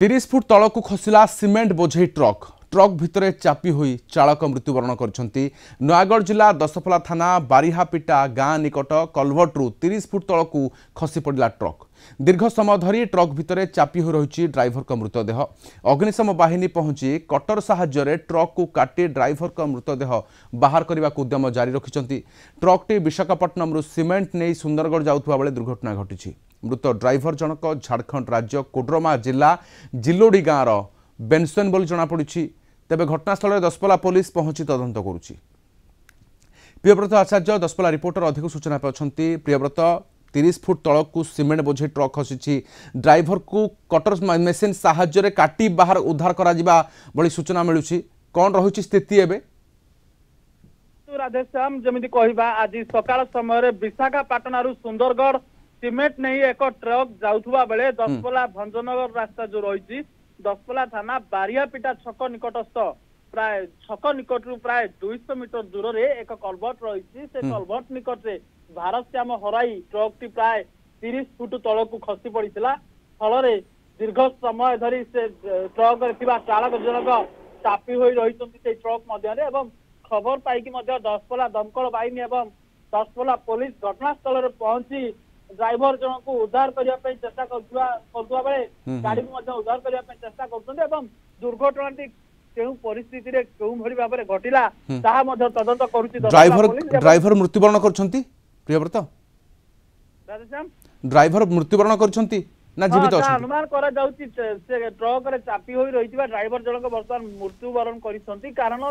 30 foot तल को खसला सीमेंट बोझे ट्रक ट्रक भितर चापी हुई चालक मृत्युवरण करछंती। नयागढ़ जिला दशपला थाना बारिहापिटा गाँ निकट कलभट्रु 30 फुट तल को खसी पड़ा ट्रक। दीर्घ समय धरी ट्रक भितर चापी हो रही ड्राइवर का मृतदेह। अग्निशम बाहिनी पहुंची कटर साहाय्य ट्रक को काटी ड्राइवर का मृतदेह बाहर करने उद्यम जारी रखिंट। ट्रकटी विशाखापट्टनम सीमेंट नहीं सुंदरगढ़ जाउथबा बेले दुर्घटना घटी। मृत ड्राइवर जनक झारखंड राज्य कोडरमा जिला जिलोडी गाँव बेनसन बोली जनापड़ी। तेबे घटनास्थल दशपला पुलिस पहुंची तदंत करुछि। प्रियव्रत आचार्य दशपला रिपोर्टर अधिक सूचना पाछंती। प्रियव्रत 30 फुट तल को सीमेंट बोझे ट्रक खसी ड्राइवर को कटर मेसीन साहाय्य काटी बाहर उद्धार करा जिबा बड़ी सूचना मिलुछि। कौन रहुछि स्थिति एबे? राधेश्याम जमिति कहिबा आज सकाळ समय विशाखापाटनारू सुंदरगढ़ सीमेंट नहीं एक ट्रक जाउथुबा बेले दशपला भंजनगर रास्ता जो रही दशपला थाना बारियापिटा छक निकटस्थ प्राय छक निकटू प्राय 200 मीटर दूर रे एक कलभट रही। से कलभट निकट रे भारतश्याम हराई ट्रक टी प्राय 30 फुट तल को खसी पड़ता। फल दीर्घ समय धरी से ट्रक चालक जनक चापी हो रही ट्रक मध्य खबर पाई दशपला दमकल बाहिनी एवं दशपला पुलिस घटनास्थल पहुंची ड्राइवर जन को उद्धार करने चेष्टा करुवा बेले गाड़ी को उद्धार करने चेष्टा कर दुर्घटना केउ परिस्थिति रे केउ भली भाव में घटिला ताहा मध्य तदंत करूची। ड्राइवर मृत्युवरण करछंती। प्रियव्रत राधेश्याम ड्राइवर मृत्युवरण करछंती ना जीवित अछंती? अनुमान करा जाउची से ट्रक रे चापी होई रहितबा ड्राइवर जनक वर्तमान मृत्युवरण करिसंती। कारण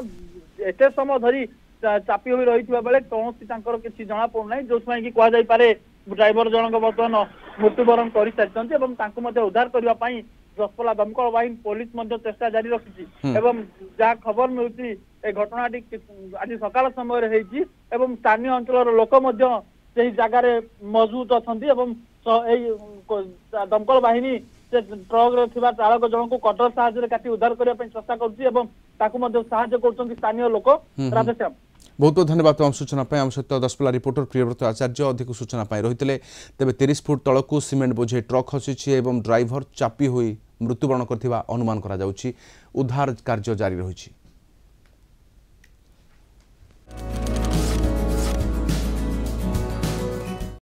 एते समय धरी चापी होई रहितबा बेले कोनोसी तांकर किछि जणा पड़ नै जोसमाई कि कहा जाय पारे ड्राइवर जनक वर्तमान मृत्युवरण कर सारी एवं तांको मध्य उद्धार करबा पई दशपला दमकल बाहिनी पुलिस मध्य चेष्टा जारी रखिछि। एवं जहाँ खबर मिलुछि ए घटनाटी आज सकाळ समय रे हेछि एवं स्थानीय अंचल लोक मध्य सेही जगह रे मौजूद अछंती एवं दमकल बाहिनी से ट्रक रे थिबा चालक जनक को कटर साहाय्य रे काटी उद्धार करबा पई चेष्टा करूछि एवं ताकू मध्य सहाय्य करछंती स्थानीय लोक। राधेश्याम बहुत बहुत धन्यवाद तमाम सूचना आम सहित दशपला रिपोर्टर प्रियव्रत आचार्य अधिक सूचना रही है। तेज 30 फुट तल को सीमेंट बोझे ट्रक खसी एवं ड्राइवर चापी हुई मृत्युवरण कर अनुमान करा उद्धार कार्य जारी रही।